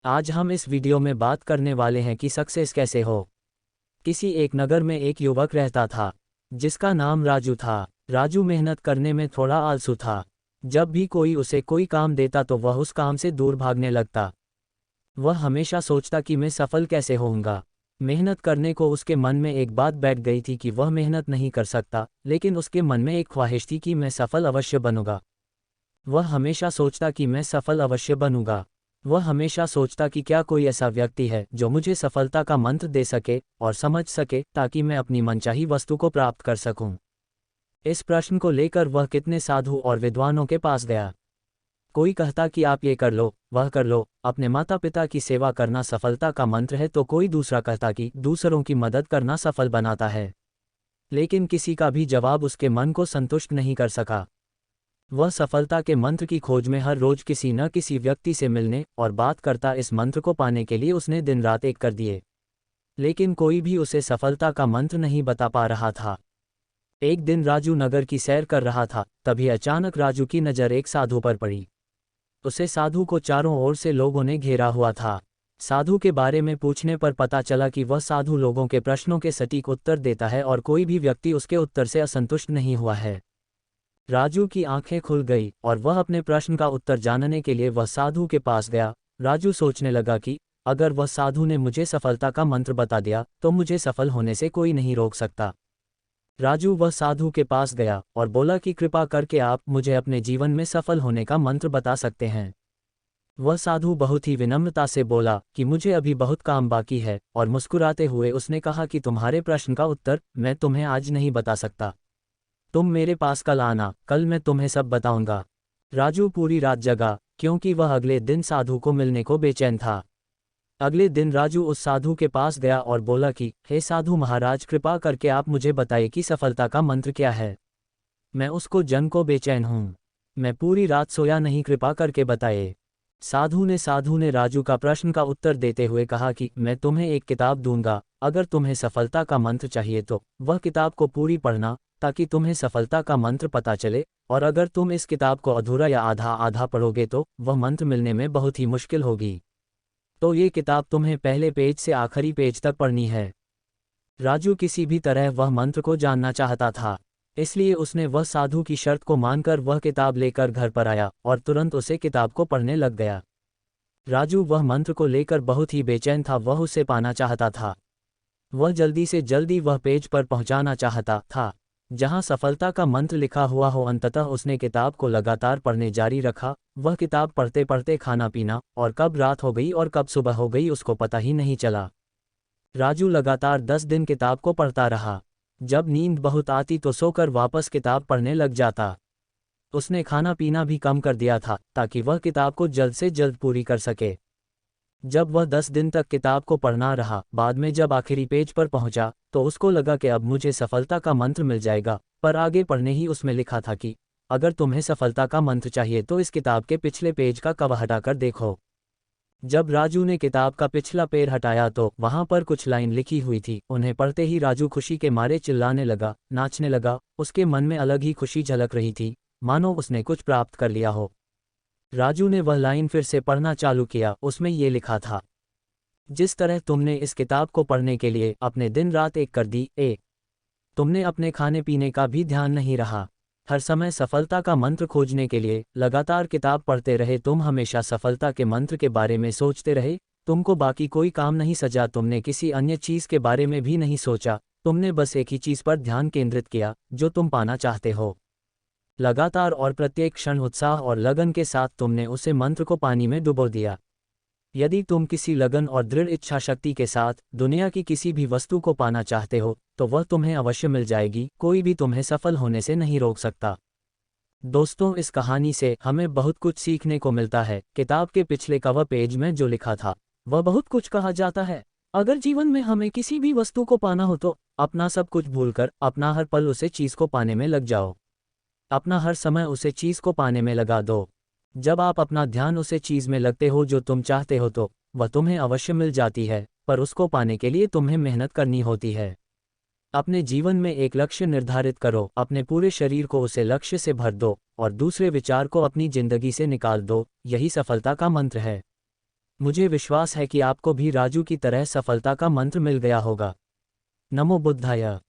आज हम इस वीडियो में बात करने वाले हैं कि सक्सेस कैसे हो। किसी एक नगर में एक युवक रहता था जिसका नाम राजू था। राजू मेहनत करने में थोड़ा आलसी था। जब भी कोई उसे कोई काम देता तो वह उस काम से दूर भागने लगता। वह हमेशा सोचता कि मैं सफल कैसे होऊंगा। मेहनत करने को उसके मन में एक बात बैठ गई थी कि वह मेहनत नहीं कर सकता, लेकिन उसके मन में एक ख्वाहिश थी कि मैं सफल अवश्य बनूंगा। वह हमेशा सोचता कि मैं सफल अवश्य बनूंगा। वह हमेशा सोचता कि क्या कोई ऐसा व्यक्ति है जो मुझे सफलता का मंत्र दे सके और समझ सके ताकि मैं अपनी मनचाही वस्तु को प्राप्त कर सकूं। इस प्रश्न को लेकर वह कितने साधु और विद्वानों के पास गया। कोई कहता कि आप ये कर लो, वह कर लो, अपने माता पिता की सेवा करना सफलता का मंत्र है, तो कोई दूसरा कहता कि दूसरों की मदद करना सफल बनाता है। लेकिन किसी का भी जवाब उसके मन को संतुष्ट नहीं कर सका। वह सफलता के मंत्र की खोज में हर रोज किसी न किसी व्यक्ति से मिलने और बात करता। इस मंत्र को पाने के लिए उसने दिन रात एक कर दिए, लेकिन कोई भी उसे सफलता का मंत्र नहीं बता पा रहा था। एक दिन राजू नगर की सैर कर रहा था, तभी अचानक राजू की नज़र एक साधु पर पड़ी। उसे साधु को चारों ओर से लोगों ने घेरा हुआ था। साधु के बारे में पूछने पर पता चला कि वह साधु लोगों के प्रश्नों के सटीक उत्तर देता है और कोई भी व्यक्ति उसके उत्तर से असंतुष्ट नहीं हुआ है। राजू की आंखें खुल गई और वह अपने प्रश्न का उत्तर जानने के लिए वह साधु के पास गया। राजू सोचने लगा कि अगर वह साधु ने मुझे सफलता का मंत्र बता दिया तो मुझे सफल होने से कोई नहीं रोक सकता। राजू वह साधु के पास गया और बोला कि कृपा करके आप मुझे अपने जीवन में सफल होने का मंत्र बता सकते हैं। वह साधु बहुत ही विनम्रता से बोला कि मुझे अभी बहुत काम बाकी है, और मुस्कुराते हुए उसने कहा कि तुम्हारे प्रश्न का उत्तर मैं तुम्हें आज नहीं बता सकता। तुम मेरे पास कल आना, कल मैं तुम्हें सब बताऊंगा। राजू पूरी रात जगा क्योंकि वह अगले दिन साधु को मिलने को बेचैन था। अगले दिन राजू उस साधु के पास गया और बोला कि हे साधु महाराज, कृपा करके आप मुझे बताइए कि सफलता का मंत्र क्या है। मैं उसको जन को बेचैन हूँ। मैं पूरी रात सोया नहीं, कृपा करके बताए। साधु ने राजू का प्रश्न का उत्तर देते हुए कहा कि मैं तुम्हें एक किताब दूंगा, अगर तुम्हें सफलता का मंत्र चाहिए तो वह किताब को पूरी पढ़ना ताकि तुम्हें सफलता का मंत्र पता चले, और अगर तुम इस किताब को अधूरा या आधा आधा पढ़ोगे तो वह मंत्र मिलने में बहुत ही मुश्किल होगी। तो ये किताब तुम्हें पहले पेज से आखिरी पेज तक पढ़नी है। राजू किसी भी तरह वह मंत्र को जानना चाहता था, इसलिए उसने वह साधु की शर्त को मानकर वह किताब लेकर घर पर आया और तुरंत उसे किताब को पढ़ने लग गया। राजू वह मंत्र को लेकर बहुत ही बेचैन था, वह उसे पाना चाहता था। वह जल्दी से जल्दी वह पेज पर पहुंचाना चाहता था जहां सफलता का मंत्र लिखा हुआ हो। अंततः उसने किताब को लगातार पढ़ने जारी रखा। वह किताब पढ़ते पढ़ते खाना पीना, और कब रात हो गई और कब सुबह हो गई उसको पता ही नहीं चला। राजू लगातार 10 दिन किताब को पढ़ता रहा। जब नींद बहुत आती तो सोकर वापस किताब पढ़ने लग जाता। उसने खाना पीना भी कम कर दिया था ताकि वह किताब को जल्द से जल्द पूरी कर सके। जब वह 10 दिन तक किताब को पढ़ना रहा, बाद में जब आखिरी पेज पर पहुंचा तो उसको लगा कि अब मुझे सफलता का मंत्र मिल जाएगा, पर आगे पढ़ने ही उसमें लिखा था कि अगर तुम्हें सफलता का मंत्र चाहिए तो इस किताब के पिछले पेज का कवर हटाकर देखो। जब राजू ने किताब का पिछला पेज हटाया तो वहां पर कुछ लाइन लिखी हुई थी। उन्हें पढ़ते ही राजू खुशी के मारे चिल्लाने लगा, नाचने लगा। उसके मन में अलग ही खुशी झलक रही थी, मानो उसने कुछ प्राप्त कर लिया हो। राजू ने वह लाइन फिर से पढ़ना चालू किया। उसमें ये लिखा था, जिस तरह तुमने इस किताब को पढ़ने के लिए अपने दिन रात एक कर दी, तुमने अपने खाने पीने का भी ध्यान नहीं रहा। हर समय सफलता का मंत्र खोजने के लिए लगातार किताब पढ़ते रहे। तुम हमेशा सफलता के मंत्र के बारे में सोचते रहे। तुमको बाकी कोई काम नहीं सजा। तुमने किसी अन्य चीज़ के बारे में भी नहीं सोचा। तुमने बस एक ही चीज़ पर ध्यान केंद्रित किया जो तुम पाना चाहते हो। लगातार और प्रत्येक क्षण उत्साह और लगन के साथ तुमने उसे मंत्र को पानी में डुबो दिया। यदि तुम किसी लगन और दृढ़ इच्छा शक्ति के साथ दुनिया की किसी भी वस्तु को पाना चाहते हो तो वह तुम्हें अवश्य मिल जाएगी। कोई भी तुम्हें सफल होने से नहीं रोक सकता। दोस्तों, इस कहानी से हमें बहुत कुछ सीखने को मिलता है। किताब के पिछले कवर पेज में जो लिखा था वह बहुत कुछ कहा जाता है। अगर जीवन में हमें किसी भी वस्तु को पाना हो तो अपना सब कुछ भूलकर अपना हर पल उसे चीज़ को पाने में लग जाओ। अपना हर समय उसे चीज़ को पाने में लगा दो। जब आप अपना ध्यान उसे चीज़ में लगते हो जो तुम चाहते हो तो वह तुम्हें अवश्य मिल जाती है, पर उसको पाने के लिए तुम्हें मेहनत करनी होती है। अपने जीवन में एक लक्ष्य निर्धारित करो, अपने पूरे शरीर को उसे लक्ष्य से भर दो और दूसरे विचार को अपनी जिंदगी से निकाल दो। यही सफलता का मंत्र है। मुझे विश्वास है कि आपको भी राजू की तरह सफलता का मंत्र मिल गया होगा। नमो बुद्धाय।